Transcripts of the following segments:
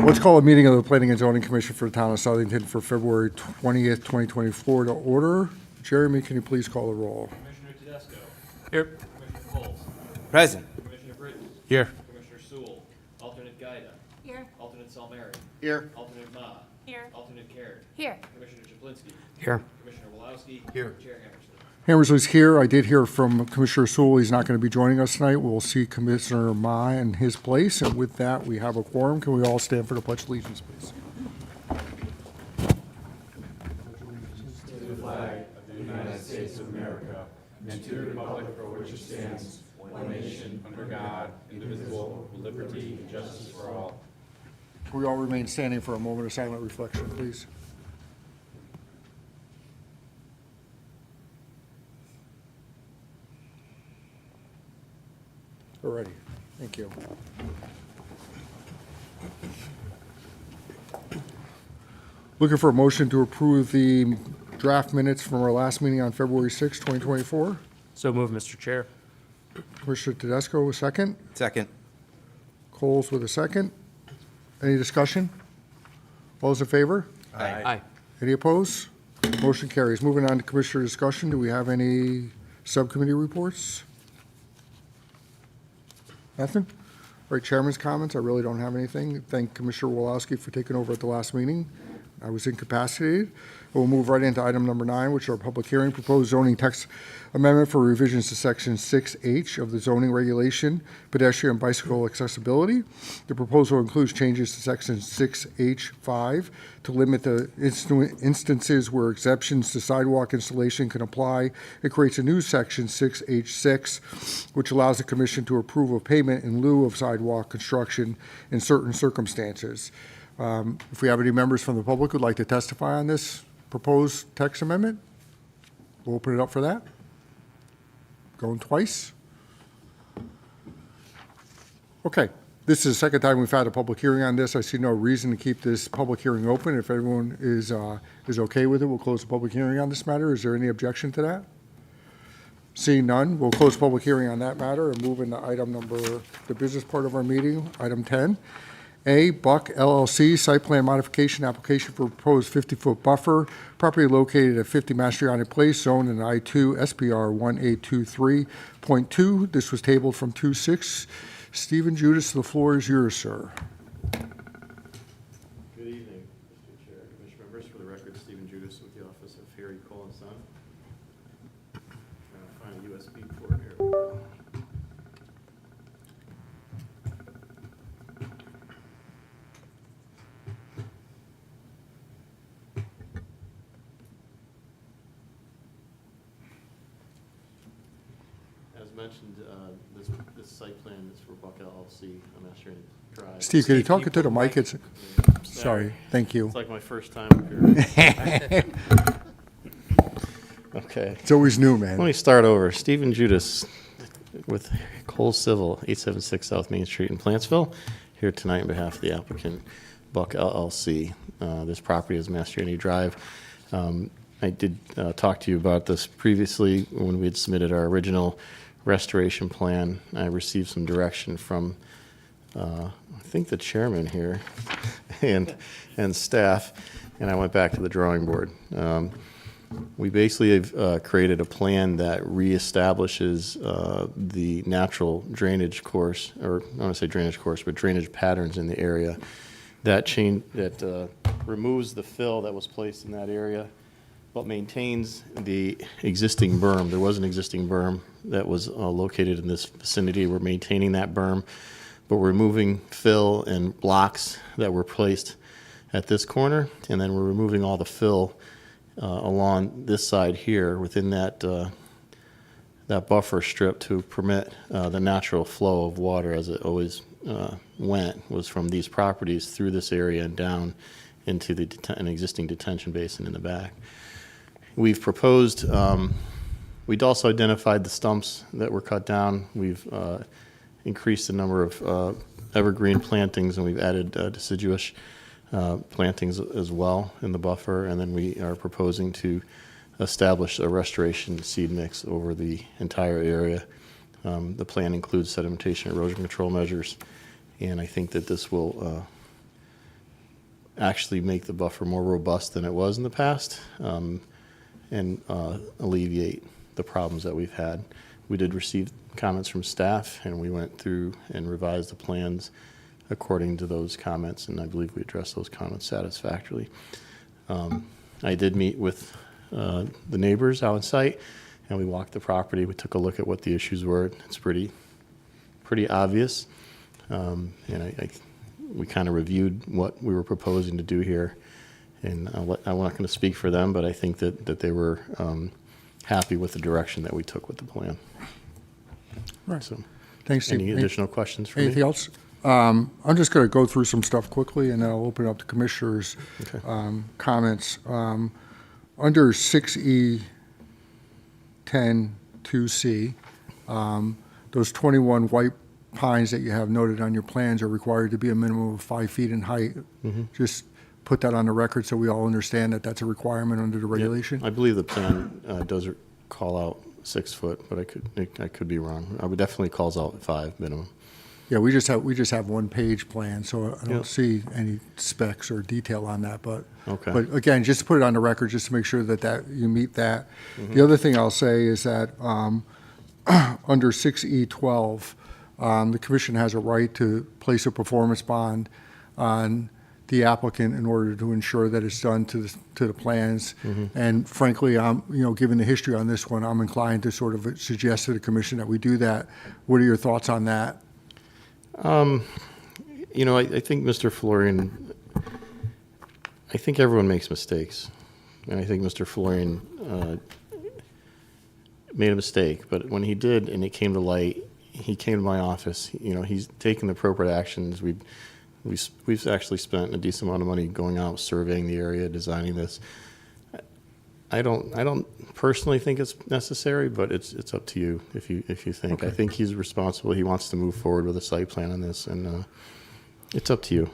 Let's call a meeting of the Planning and Zoning Commission for the Town of Southington for February 20th, 2024 to order. Jeremy, can you please call the roll? Commissioner Tedesco. Here. Commissioner Coles. Present. Commissioner Britton. Here. Commissioner Sewell. Alternate Gaida. Here. Alternate Salmeri. Here. Alternate Ma. Here. Alternate Carrot. Here. Commissioner Chaplinsky. Here. Commissioner Walowski. Here. Chair Emerson. Hammersley's here. I did hear from Commissioner Sewell. He's not going to be joining us tonight. We'll see Commissioner Ma in his place. And with that, we have a quorum. Can we all stand for the Pledge of Allegiance, please? Can we all remain standing for a moment of silent reflection, please? Alrighty, thank you. Looking for a motion to approve the draft minutes from our last meeting on February 6, 2024. So move, Mr. Chair. Commissioner Tedesco, a second. Second. Coles with a second. Any discussion? All those in favor? Aye. Any opposed? Motion carries. Moving on to Commissioner discussion. Do we have any subcommittee reports? Nothing? All right, Chairman's comments. I really don't have anything. Thank Commissioner Walowski for taking over at the last meeting. I was incapacitated. We'll move right into item number 9, which is our public hearing. Proposed zoning text amendment for revisions to section 6H of the zoning regulation, pedestrian and bicycle accessibility. The proposal includes changes to section 6H5 to limit the instances where exceptions to sidewalk installation can apply. It creates a new section 6H6, which allows the commission to approve of payment in lieu of sidewalk construction in certain circumstances. If we have any members from the public who'd like to testify on this proposed text amendment, we'll open it up for that. Going twice. Okay, this is the second time we've had a public hearing on this. I see no reason to keep this public hearing open. If everyone is okay with it, we'll close the public hearing on this matter. Is there any objection to that? Seeing none, we'll close public hearing on that matter and move into item number, the business part of our meeting, item 10. A, Buck LLC, site plan modification application for proposed 50-foot buffer, property located at 50 Mastriani Place, zone in I-2, SPR 1823.2. This was tabled from 2/6. Stephen Judas, the floor is yours, sir. Good evening, Mr. Chair, Commission members. For the record, Stephen Judas with the Office of Harry Cole and Son. Trying to find a USB port here. We go. As mentioned, this site plan is for Buck LLC on Mastriani Drive. Steve, can you talk into the mic? It's, sorry, thank you. It's like my first time up here. Okay. It's always new, Let man. me start over. Stephen Judas with Cole Civil, 876 South Main Street in Plantsville, here tonight on behalf of the applicant, Buck LLC. This property is Mastriani Drive. I did talk to you about this previously when we had submitted our original restoration plan. I received some direction from, I think, the chairman here and staff, and I went back to the drawing board. We basically have created a plan that reestablishes the natural drainage course, or I don't want to say drainage course, but drainage patterns in the area. That removes the fill that was placed in that area, but maintains the existing berm. There was an existing berm that was located in this vicinity. We're maintaining that berm, but we're removing fill and blocks that were placed at this corner, and then we're removing all the fill along this side here within that buffer strip to permit the natural flow of water as it always was from these properties through this area and down into an existing detention basin in the back. We've proposed, we'd also identified the stumps that were cut down. We've increased the number of evergreen plantings, and we've added deciduous plantings as well in the buffer. And then we are proposing to establish a restoration seed mix over the entire area. The plan includes sedimentation erosion control measures, and I think that this will actually make the buffer more robust than it was in the past, and alleviate the problems that we've had. We did receive comments from staff, and we went through and revised the plans according to those comments, and I believe we addressed those comments satisfactorily. I did meet with the neighbors out on site, and we walked the property. We took a look at what the issues were. It's pretty obvious, and we kind of reviewed what we were proposing to do here. And I'm not going to speak for them, but I think that they were happy with the direction that we took with the plan. Right. So, Thanks, Steve. any additional questions for me? Anything else? I'm just going to go through some stuff quickly, and then I'll open it up to commissioners' Okay. comments. Under 6E 10-2C, those 21 white pines that you have noted on your plans are required to be a minimum of 5 feet in height. Just put that on the record so we all understand that that's a requirement under the regulation. I believe the plan does call out 6 foot, but I could be wrong. I would definitely calls out 5 minimum. Yeah, we just have one page plan, so I Yeah. don't see any specs or detail on that, but. Okay. But again, just to put it on the record, just to make sure that you meet that. The other thing I'll say is that, under 6E12, the commission has a right to place a performance bond on the applicant in order to ensure that it's done to the plans. And frankly, given the history on this one, I'm inclined to sort of suggest to the commission that we do that. What are your thoughts on that? I think Mr. Florian, I think everyone makes mistakes. And I think Mr. Florian made a mistake, but when he did and it came to light, he came to my office. He's taken the appropriate actions. We've actually spent a decent amount of money going out, surveying the area, designing this. I don't personally think it's necessary, but it's up to you if you think. Okay. I think he's responsible. He wants to move forward with a site plan on this, and it's up to you.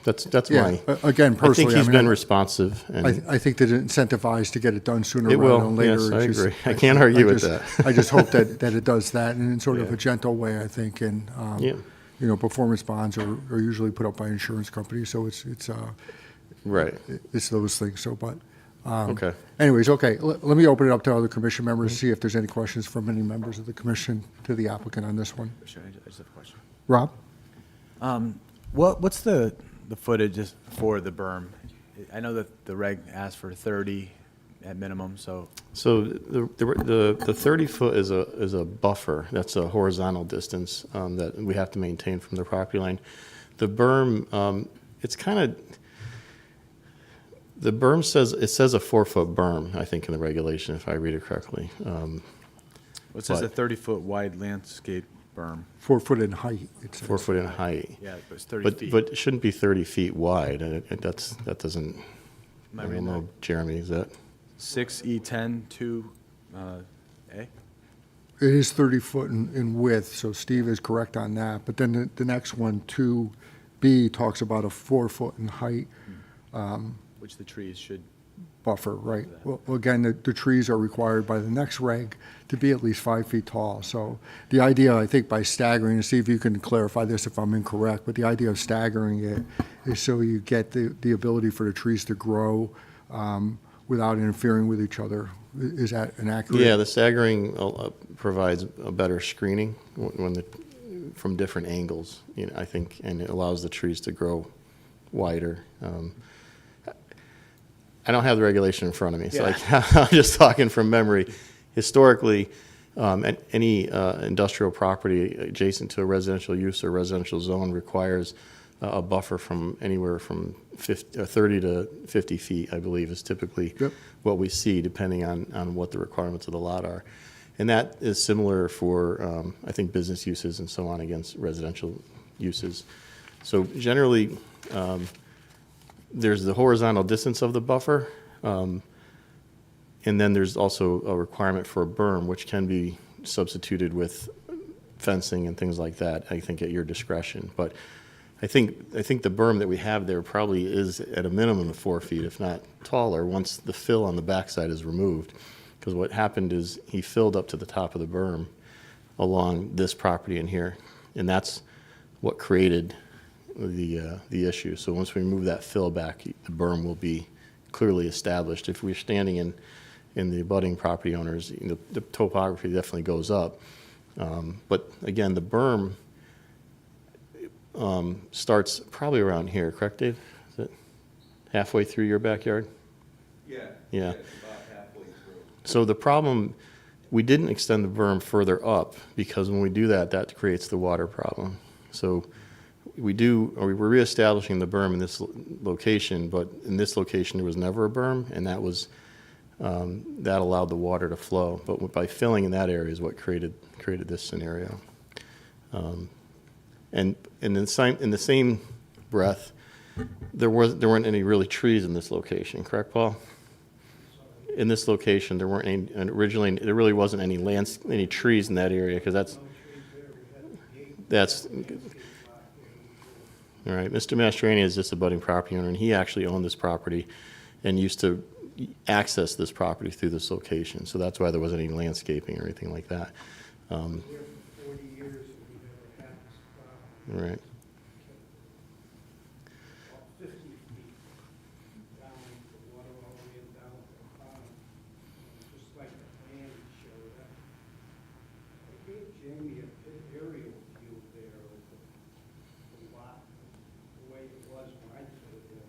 That's Yeah, my. again, I think personally, he's been responsive, and I think that it incentivized to get it done sooner it rather will. than later. Yes, I It's just- agree. I can't argue with that. I just hope that it does that in sort of Yeah. a gentle way, I think, and, Yeah. performance bonds are usually put up by insurance companies, so it's Right. those things, so, but, Okay. anyways, okay, let me open it up to other commission members, see if there's any questions from any members of the commission to the applicant on this one. Sure, I just have a question. Rob? What's the footage just for the berm? I know that the reg asked for 30 at minimum, so So the 30 foot is a buffer. That's a horizontal distance that we have to maintain from the property line. The berm, it's kind of, the berm says a 4-foot berm, I think, in the regulation, if I read it correctly. it says a But- 30-foot wide landscape berm. 4 foot in height, it says. 4 foot in height. Yeah, but it's 30 But feet. it shouldn't be 30 feet wide. That doesn't, Am I I don't reading that? know, Jeremy, is that? 6E10 to A? It is 30 foot in width, so Steve is correct on that. But then the next one, 2B, talks about a 4 foot in height Which the trees should, buffer, right? Well, again, the trees are required by the next reg to be at least 5 feet tall. So the idea, I think, by staggering, and Steve, you can clarify this if I'm incorrect, but the idea of staggering it is so you get the ability for the trees to grow without interfering with each other. Is that an accurate? Yeah, the staggering provides a better screening from different angles, I think, and it allows the trees to grow wider. I don't have the regulation in front of me, so I'm just talking from memory. Historically, any industrial property adjacent to a residential use or residential zone requires a buffer from anywhere from 30 to 50 feet, I believe, is typically Yep. what we see, depending on what the requirements of the lot are. And that is similar for, I think, business uses and so on against residential uses. So generally, there's the horizontal distance of the buffer, and then there's also a requirement for a berm, which can be substituted with fencing and things like that, I think, at your discretion. But I think the berm that we have there probably is at a minimum of 4 feet, if not taller, once the fill on the backside is removed. Because what happened is he filled up to the top of the berm along this property in here, and that's what created the issue. So once we move that fill back, the berm will be clearly established. If we're standing in the abutting property owners, the topography definitely goes up. But again, the berm starts probably around here, correct, Dave? Is it halfway through your backyard? Yeah. Yeah. It's about halfway through. So the problem, we didn't extend the berm further up because when we do that, that creates the water problem. So we're reestablishing the berm in this location, but in this location, there was never a berm, and that was, that allowed the water to flow. But by filling in that area is what created this scenario. And in the same breath, there weren't any really trees in this location, correct, Paul? In this location, there weren't any, and originally, there really wasn't any trees in that area, because that's, all right, Mr. Mastriani is just a budding property owner, and he actually owned this property and used to access this property through this location, so that's why there wasn't any landscaping or anything like that. Here for 40 years, and we never had this problem. Right. About 50 feet down, the water all the way down to the bottom, just like the plan showed up. I gave Jamie a aerial view there of the lot, the way it was when I put it in.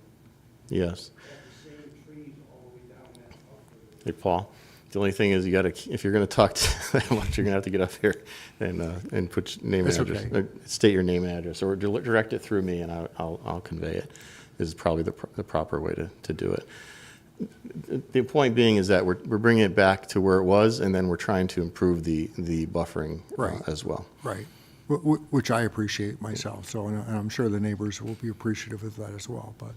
Yes. Had the same trees all the way down that buffer. Hey, Paul, the only thing is you gotta, if you're gonna talk to that much, you're gonna have to get up here and put your name and That's address. okay. State your name and address, or direct it through me and I'll convey it. This is probably the proper way to do it. The point being is that we're bringing it back to where it was, and then we're trying to improve the buffering Right. as well. Right, which I appreciate myself, so, and I'm sure the neighbors will be appreciative of that as well, but,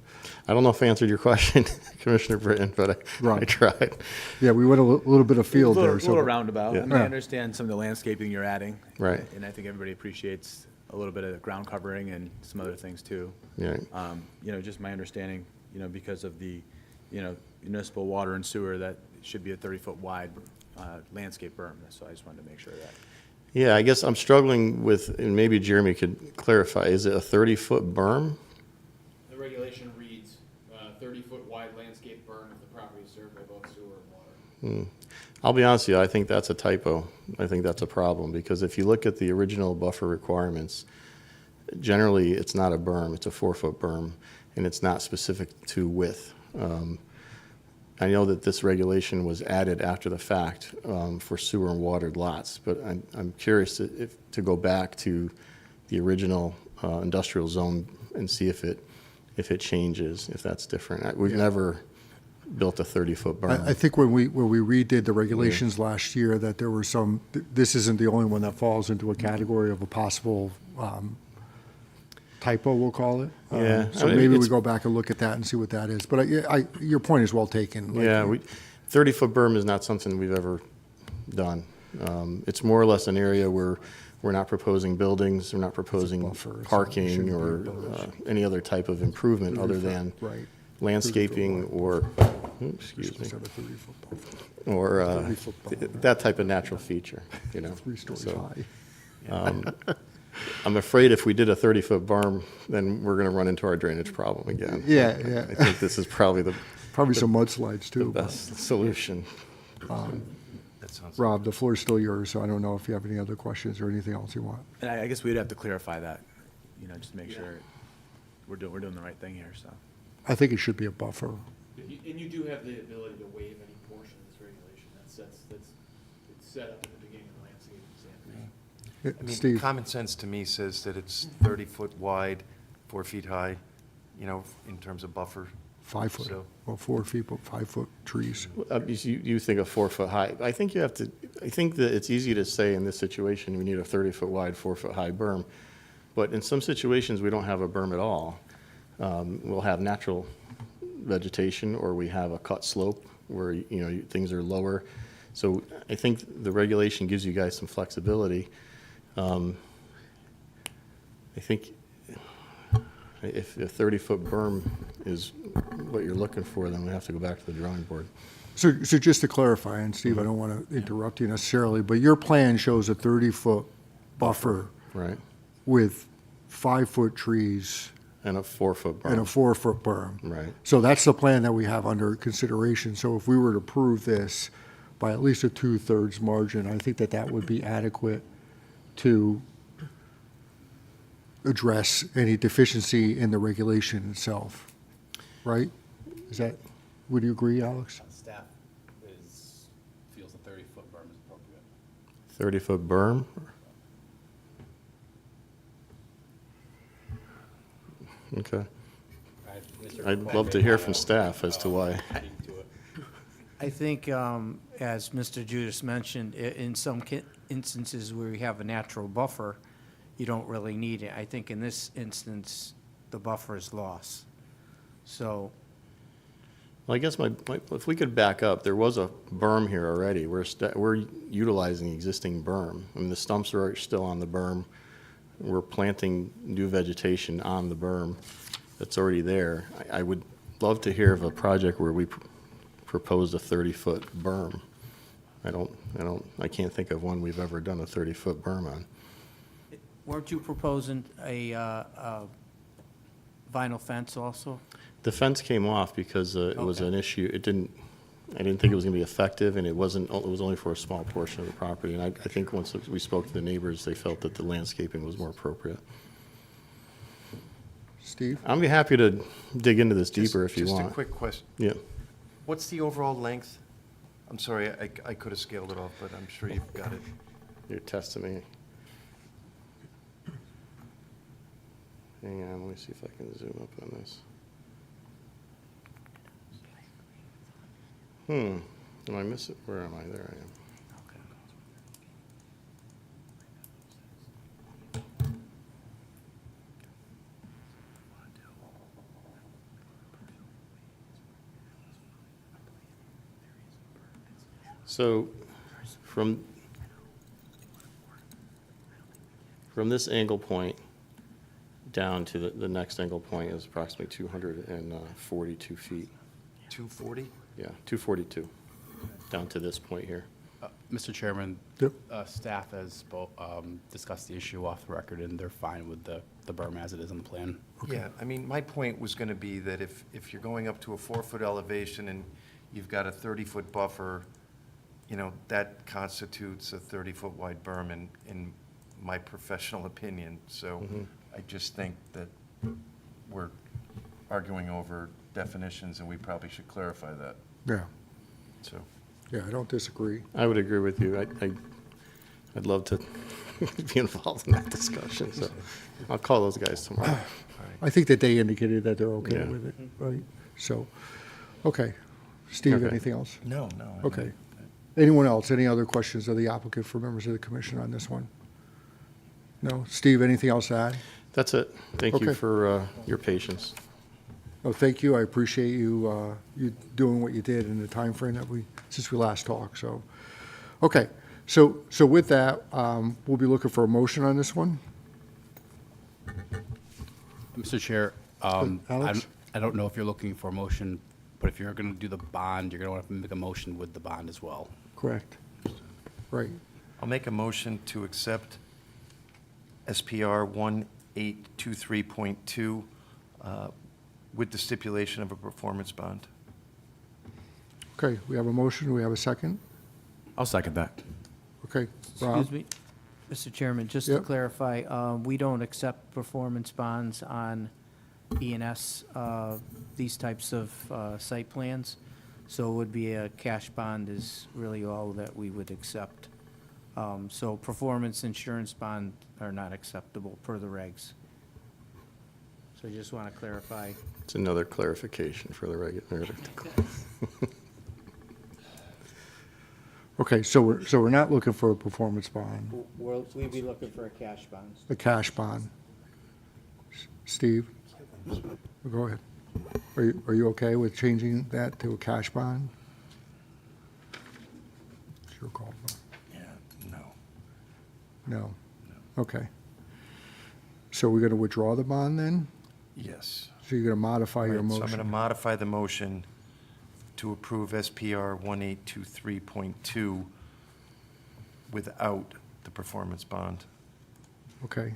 I don't know if I answered your question, Commissioner Britton, but I Right. tried. yeah, we went a little bit afield A there, little so. roundabout. Yeah. I mean, I Yeah. understand some of the landscaping you're adding. Right. And I think everybody appreciates a little bit of ground covering and some other things too. Yeah. Just my understanding, because of the, municipal water and sewer, that it should be a 30-foot wide landscape berm. So I just wanted to make sure of that. Yeah, I guess I'm struggling with, and maybe Jeremy could clarify, is it a 30-foot berm? The regulation reads, 30-foot wide landscape berm if the property is served by both sewer and water. I'll be honest with you, I think that's a typo. I think that's a problem, because if you look at the original buffer requirements, generally, it's not a berm, it's a 4-foot berm, and it's not specific to width. I know that this regulation was added after the fact for sewer and watered lots, but I'm curious to go back to the original industrial zone and see if it changes, if that's different. We've never built a 30-foot berm. I think when we redid the regulations last year, that there were some, this isn't the only one that falls into a category of a possible typo, we'll call it. Yeah. So I mean, maybe we it's- go back and look at that and see what that is. But your point is well taken. Like, Yeah, 30-foot berm is not something we've ever done. It's more or less an area where we're not proposing buildings, we're not proposing buffer, so it parking shouldn't be a or berm. any other type of improvement other than Right. landscaping 30-foot or, You're excuse me, supposed to have a 30-foot buffer, or 30-foot buffer. that type of natural feature, 3 stories So, high. I'm afraid if we did a 30-foot berm, then we're going to run into our drainage problem again. Yeah, yeah. I think this is probably the Probably some mudslides too. but- best solution. That sounds. Rob, the floor is still yours, so I don't know if you have any other questions or anything else you want. And I guess we'd have to clarify that, just to make sure we're doing the right thing here, so. I think it should be a buffer. And you do have the ability to waive any portion of this regulation. It's set up in the beginning of the landscape exam. I mean, Steve? common sense to me says that it's 30-foot wide, 4 feet high, in terms of buffer. 5 foot, So- well, 4 feet, but 5-foot trees. You think a 4-foot high, I think I think that it's easy to say in this situation, we need a 30-foot wide, 4-foot high berm. But in some situations, we don't have a berm at all. We'll have natural vegetation, or we have a cut slope where, things are lower. So I think the regulation gives you guys some flexibility. I think if a 30-foot berm is what you're looking for, then we have to go back to the drawing board. So just to clarify, and Steve, I don't want to interrupt you necessarily, but your plan shows a 30-foot buffer Right. with 5-foot trees And a 4-foot and a berm. 4-foot berm. Right. So that's the plan that we have under consideration. So if we were to approve this by at least a 2/3 margin, I think that that would be adequate to address any deficiency in the regulation itself, right? Is that, would you agree, Alex? Staff feels a 30-foot berm is appropriate. 30-foot berm? Okay. I'd love to hear from staff as to why. I think, as Mr. Judas mentioned, in some instances where you have a natural buffer, you don't really need it. I think in this instance, the buffer is lost. So, Well, I guess if we could back up, there was a berm here already. We're utilizing the existing berm. I mean, the stumps are still on the berm. We're planting new vegetation on the berm that's already there. I would love to hear of a project where we proposed a 30-foot berm. I can't think of one we've ever done a 30-foot berm on. weren't you proposing a vinyl fence also? The fence came off because it was an issue. I didn't think it was going to be effective, and it was only for a small portion of the property. And I think once we spoke to the neighbors, they felt that the landscaping was more appropriate. Steve? I'd be happy to dig into this deeper if you want. Just a quick question. Yeah. What's the overall length? I'm sorry, I could have scaled it off, but I'm sure you've got it. You're testing me. Hang on, let me see if I can zoom up on this. Am I missing? Where am I? There I am. So from this angle point down to the next angle point is approximately 242 feet. 240? Yeah, 242, down to this point here. Mr. Chairman, Yep. Staff has discussed the issue off the record, and they're fine with the berm as it is on the plan. Yeah, I mean, my point was going to be that if you're going up to a 4-foot elevation and you've got a 30-foot buffer, you know, that constitutes a 30-foot wide berm in my professional opinion. So I just think that we're arguing over definitions, and we probably should clarify that, Yeah, so. yeah, I don't disagree. I would agree with you. I'd love to be involved in that discussion, so I'll call those guys tomorrow. I think that they indicated that they're okay Yeah. with it, right? So, okay. Steve, Okay. anything else? No, I mean, Okay. Anyone else? Any other questions of the applicant for members of the commission on this one? No? Steve, anything else to add? That's it. Thank you Okay. for your patience. Oh, thank you. I appreciate you, you doing what you did in the time frame that since we last talked, so. Okay, so with that, we'll be looking for a motion on this one. Mr. Chair, Alex? I don't know if you're looking for a motion, but if you're going to do the bond, you're going to want to make a motion with the bond as well. Correct. Right. I'll make a motion to accept SPR 1823.2 with the stipulation of a performance bond. Okay, we have a motion. Do we have a second? I'll second that. Okay, Rob? Excuse me, Mr. Chairman, just to Yep. clarify, we don't accept performance bonds on E&S, these types of site plans. So it would be a cash bond is really all that we would accept. So performance insurance bond are not acceptable per the regs. So I just want to clarify. It's another clarification for the regular. Okay, so we're not looking for a performance bond, We'd be looking for a cash bond. a cash bond. Steve? Go ahead. Are you okay with changing that to a cash bond? It's your call. Yeah, no. No? Okay. So we're going to withdraw the bond then? Yes. So you're going to modify your Right, so I'm going to motion? modify the motion to approve SPR 1823.2 without the performance bond. Okay.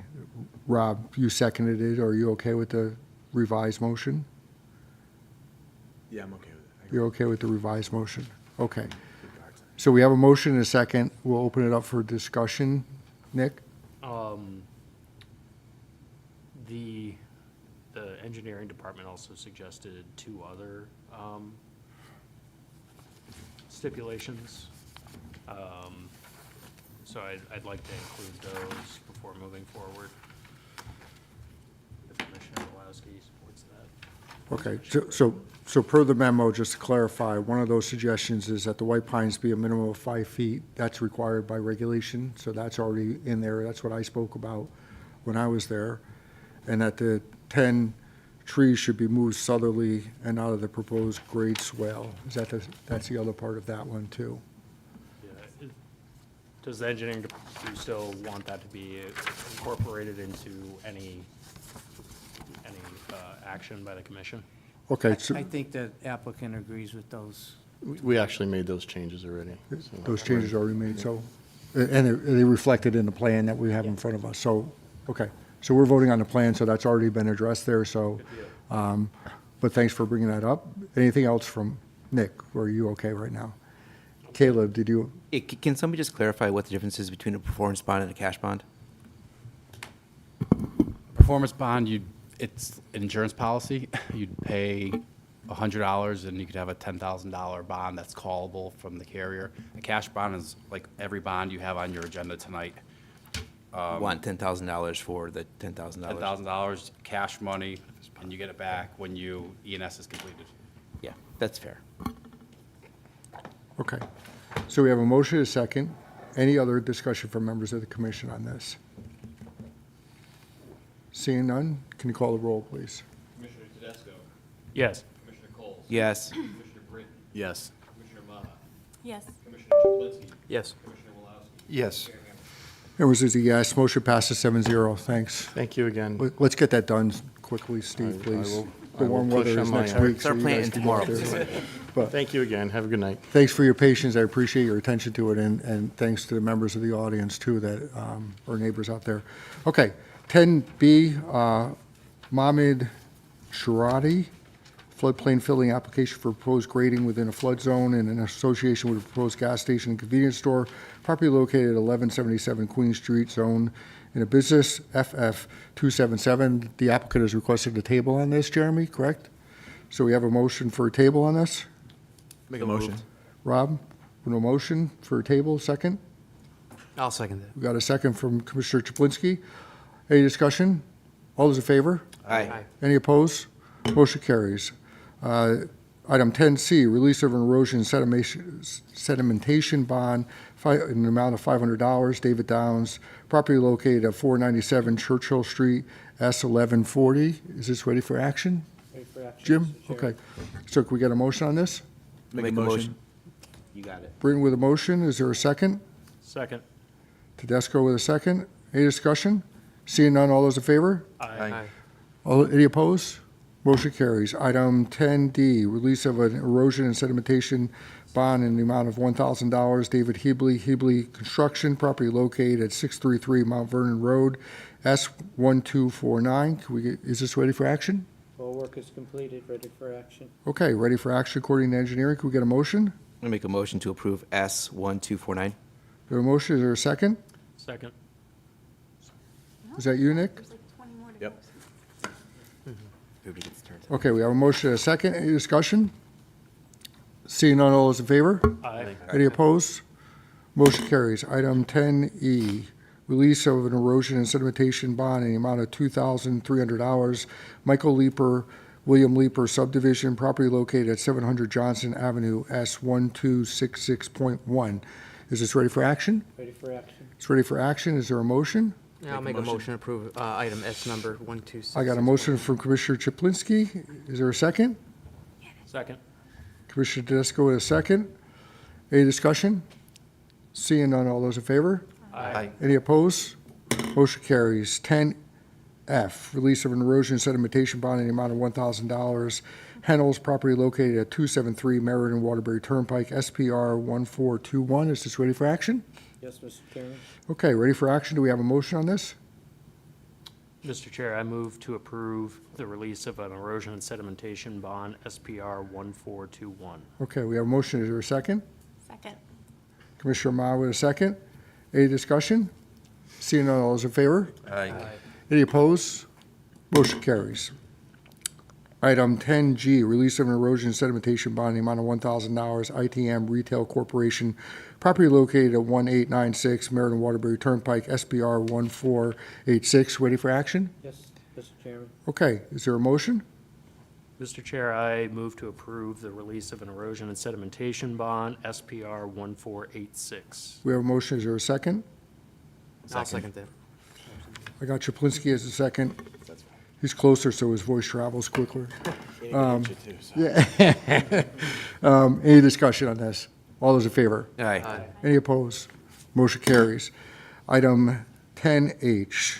Rob, you seconded it. Are you okay with the revised motion? Yeah, I'm okay with it. You're okay with the revised motion? Okay. So we have a motion and a second. We'll open it up for discussion. Nick? The engineering department also suggested two other stipulations. So I'd like to include those before moving forward. If Commissioner Woloski supports that. Okay, so per the memo, just to clarify, one of those suggestions is that the white pines be a minimum of 5 feet. That's required by regulation, so that's already in there. That's what I spoke about when I was there. And that the 10 trees should be moved southerly and out of the proposed grade swale. That's the other part of that one, too. Yeah, does the engineering, do you still want that to be incorporated into any action by the commission? Okay, so I think the applicant agrees with those. We actually made those changes already. so. those changes are already made, so, and they reflected in the plan that we have in front of us. So, okay, so we're voting on the plan, so that's already been addressed there, so, but thanks for bringing that up. Anything else from Nick, or are you okay right now? Caleb, did you, Can somebody just clarify what the difference is between a performance bond and a cash bond? Performance bond, it's an insurance policy. You'd pay $100 and you could have a $10,000 bond that's callable from the carrier. A cash bond is like every bond you have on your agenda tonight. You want $10,000 for the $10,000? $10,000 cash money, and you get it back when E&S is completed. Yeah, that's fair. okay. So we have a motion, and a second. Any other discussion from members of the commission on this? Seeing none, can you call the roll, please? Commissioner Tedesco, Yes. Commissioner Coles. Yes. Commissioner Britton, Yes. Commissioner Maha, Yes. Commissioner Chaplinsky, Yes. Commissioner Woloski. Yes. Members is a yes. Motion passes 7-0. Thanks. Thank you again. Let's get that done quickly, Steve, I please. will- The I will warm push weather on is my next end. week. so Start you planting guys can go out tomorrow. there. But Thank you again. Have a good night. thanks for your patience. I appreciate your attention to it, and thanks to the members of the audience, too, that are neighbors out there. Okay, 10B, Mohammed Sharadi, floodplain filling application for proposed grading within a flood zone in an association with a proposed gas station and convenience store, property located at 1177 Queen Street, zone in a business, FF 277. The applicant has requested a table on this, Jeremy, correct? So we have a motion for a table on this? Make a motion. Rob, no motion for a table, second? I'll second that. We got a second from Commissioner Chaplinsky. Any discussion? All those in favor? Aye. Any opposed? Motion carries. Item 10C, release of an erosion sedimentation bond in the amount of $500. David Downs, property located at 497 Churchill Street, S1140. Is this ready for action? Ready for action, Jim? Mr. Chair. Okay. So can we get a motion on this? Make a motion. You got it. Britton with a motion. Is there a second? Second. Tedesco with a second. Any discussion? Seeing none, all those in favor? Aye. Any opposed? Motion carries. Item 10D, release of an erosion and sedimentation bond in the amount of $1,000. David Hebley Construction, property located at 633 Mount Vernon Road, S1249. Is this ready for action? All work is completed, ready for action. Okay, ready for action according to engineering. Can we get a motion? I'm going to make a motion to approve S1249. We have a motion. Is there a second? Second. Is that you, Nick? There's like 20 more to Yep. go. Everybody gets turned. Okay, we have a motion and a second. Any discussion? Seeing none, all those in favor? Aye. Any opposed? Motion carries. Item 10E, release of an erosion and sedimentation bond in the amount of $2,300. Michael Leeper, William Leeper subdivision, property located at 700 Johnson Avenue, S1266.1. Is this ready for action? Ready for action. It's ready for action. Is there a motion? Yeah, I'll make a motion to approve item S number 126. I got a motion from Commissioner Chaplinsky. Is there a second? Second. Commissioner Tedesco with a second. Any discussion? Seeing none, all those in favor? Aye. Any opposed? Motion carries. 10F, release of an erosion sedimentation bond in the amount of $1,000. Hennell's property located at 273 Meriden Waterbury Turnpike, SPR 1421. Is this ready for action? Yes, Mr. Chairman. Okay, ready for action. Do we have a motion on this? Mr. Chair, I move to approve the release of an erosion and sedimentation bond, SPR 1421. Okay, we have a motion. Is there a second? Second. Commissioner Ma with a second. Any discussion? Seeing none, all those in favor? Aye. Any opposed? Motion carries. Item 10G, release of an erosion sedimentation bond in the amount of $1,000, ITM Retail Corporation, property located at 1896 Meriden Waterbury Turnpike, SBR 1486. Ready for action? Yes, Mr. Chairman. Okay, is there a motion? Mr. Chair, I move to approve the release of an erosion and sedimentation bond, SPR 1486. We have a motion. Is there a second? I'll second that. I got Chaplinsky as a second. He's closer, so his voice travels quicker. Yeah. Any discussion on this? All those in favor? Aye. Any opposed? Motion carries. Item 10H,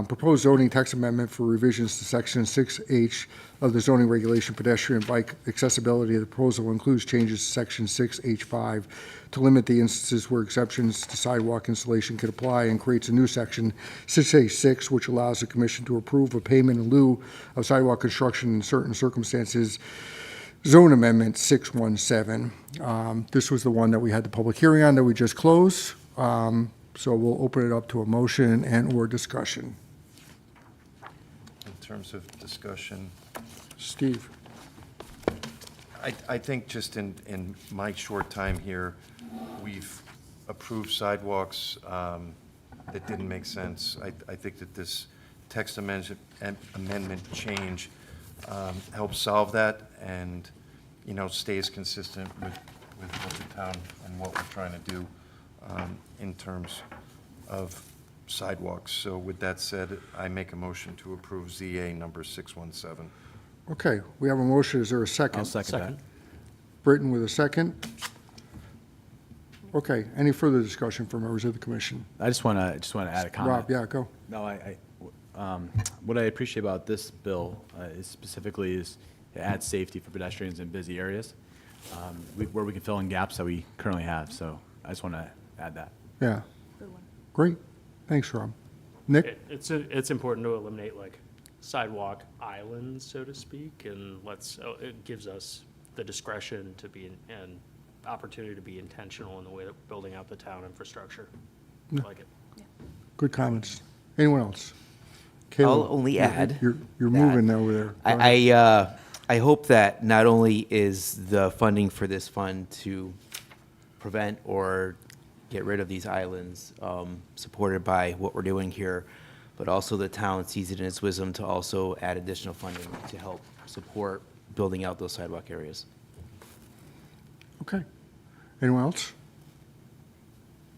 proposed zoning text amendment for revisions to section 6H of the zoning regulation pedestrian bike accessibility. The proposal includes changes to section 6H5 to limit the instances where exceptions to sidewalk installation could apply, and creates a new section 6H6, which allows the commission to approve a payment in lieu of sidewalk construction in certain circumstances. Zone Amendment 617. This was the one that we had the public hearing on that we just closed. So we'll open it up to a motion and/or discussion. In terms of discussion, Steve? I think just in my short time here, we've approved sidewalks that didn't make sense. I think that this text amendment change helps solve that and, you know, stays consistent with what the town and what we're trying to do in terms of sidewalks. So with that said, I make a motion to approve ZA number 617. Okay, we have a motion. Is there a second? I'll second that. Britton with a second. Okay, any further discussion from members of the commission? I just want to add a comment. Rob, yeah, go. No, what I appreciate about this bill is specifically is it adds safety for pedestrians in busy areas, where we can fill in gaps that we currently have. So I just want to add that. Yeah. Great. Thanks, Rob. Nick? It's important to eliminate like sidewalk islands, so to speak, and it gives us the discretion to be, and opportunity to be intentional in the way that building out the town infrastructure. I like it. Good comments. Anyone else? I'll Caleb, only add You're that moving over there. Go ahead. I hope that not only is the funding for this fund to prevent or get rid of these islands supported by what we're doing here, but also the town sees it in its wisdom to also add additional funding to help support building out those sidewalk areas. Okay. Anyone else?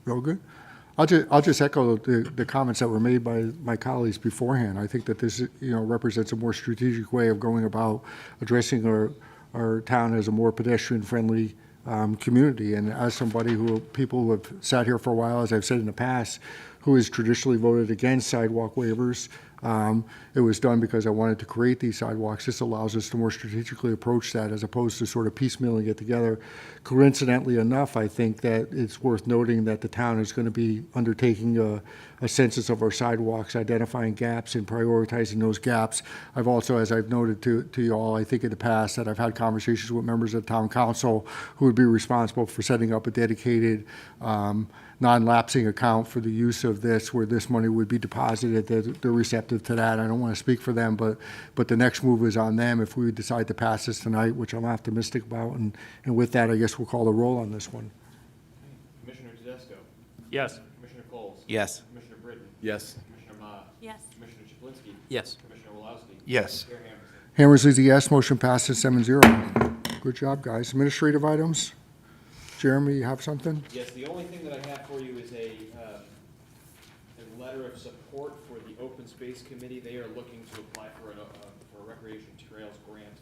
Real good? I'll just echo the comments that were made by my colleagues beforehand. I think that this, represents a more strategic way of going about addressing our town as a more pedestrian-friendly community. And as somebody people who have sat here for a while, as I've said in the past, who has traditionally voted against sidewalk waivers, it was done because I wanted to create these sidewalks. This allows us to more strategically approach that as opposed to sort of piecemealing it together. Coincidentally enough, I think that it's worth noting that the town is going to be undertaking a census of our sidewalks, identifying gaps and prioritizing those gaps. I've also, as I've noted to you all, I think in the past that I've had conversations with members of the town council who would be responsible for setting up a dedicated non-lapsing account for the use of this, where this money would be deposited. They're receptive to that. I don't want to speak for them, but the next move is on them if we decide to pass this tonight, which I'm optimistic about. And with that, I guess we'll call the roll on this one. Commissioner Tedesco. Yes. Commissioner Coles. Yes. Commissioner Britton. Yes. Commissioner Ma. Yes. Commissioner Chaplinsky. Yes. Commissioner Wolowski. Yes. Chair Hammerson. Hammersley's a yes. Motion passes 7-0. Good job, guys. Administrative items. Jeremy, you have something? Yes, the only thing that I have for you is a letter of support for the Open Space Committee. They are looking to apply for a recreation trails grant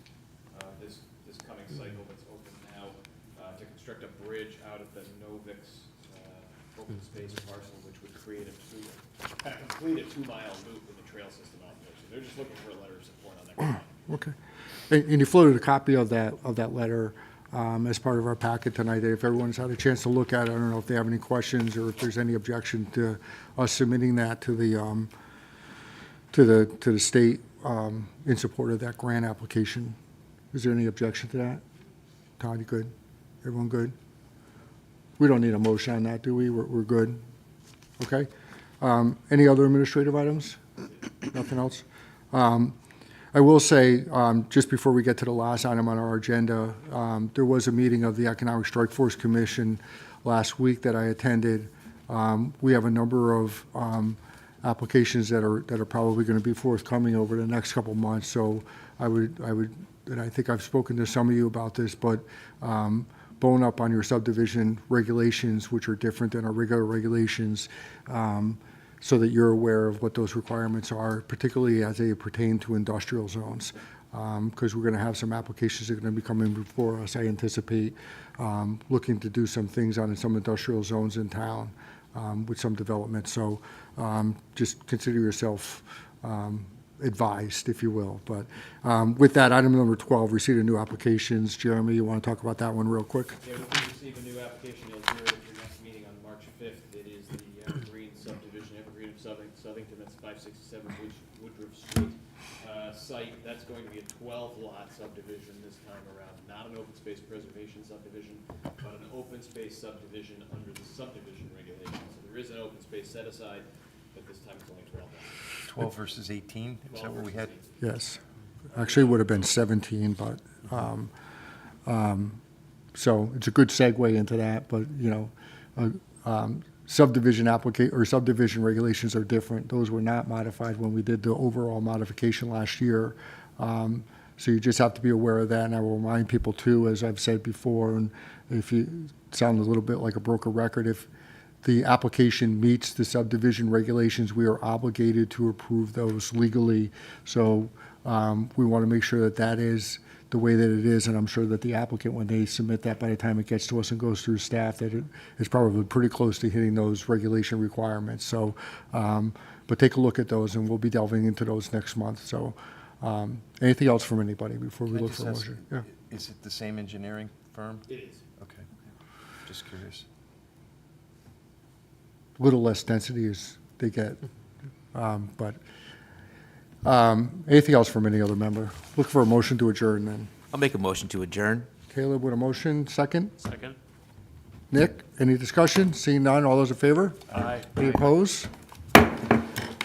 this coming cycle that's open now to construct a bridge out of the Novix open space parcel, which would create complete a 2-mile loop with a trail system out there. So they're just looking for a letter of support on that grant. Okay. And you floated a copy of that letter as part of our packet tonight. If everyone's had a chance to look at it, I don't know if they have any questions or if there's any objection to us submitting that to to the state in support of that grant application. Is there any objection to that? Todd, you good? Everyone good? We don't need a motion on that, do we? We're good? Okay. Any other administrative items? Nothing else? I will say, just before we get to the last item on our agenda, there was a meeting of the Economic Strike Force Commission last week that I attended. We have a number of applications that are probably going to be forthcoming over the next couple months. So I would, and I think I've spoken to some of you about this, but bone up on your subdivision regulations, which are different than our regular regulations, so that you're aware of what those requirements are, particularly as they pertain to industrial zones. Because we're going to have some applications that are going to be coming before us. I anticipate looking to do some things on some industrial zones in town with some development. So just consider yourself advised, if you will. But with that, item number 12, receipt of new applications. Jeremy, you want to talk about that one real quick? Yeah, we did receive a new application, you'll hear it at your next meeting on March 5th. It is the Evergreen subdivision, Evergreen of Southington, that's 567 Woodruff Street site. That's going to be a 12-lot subdivision this time around, not an open space preservation subdivision, but an open space subdivision under the subdivision regulations. So there is an open space set aside, but this time it's only 12 lots. 12 versus 18, is that what we had? Yes. Actually, it would have been 17, but, so it's a good segue into that, but, you know, subdivision or subdivision regulations are different. Those were not modified when we did the overall modification last year. So you just have to be aware of that, and I will remind people too, as I've said before, and if you sound a little bit like a broken record, if the application meets the subdivision regulations, we are obligated to approve those legally. So we want to make sure that that is the way that it is, and I'm sure that the applicant, when they submit that, by the time it gets to us and goes through staff, that it is probably pretty close to hitting those regulation requirements. So, but take a look at those, and we'll be delving into those next month. So, anything else from anybody before we Can I look just for a ask, motion? Yeah. Is it the same engineering firm? It is. Okay, just curious. Little less density as they get. But anything else from any other member? Look for a motion to adjourn then. I'll make a motion to adjourn. Caleb with a motion, second. Second? Nick, any discussion? Seeing none, all those in favor? Aye. Any opposed?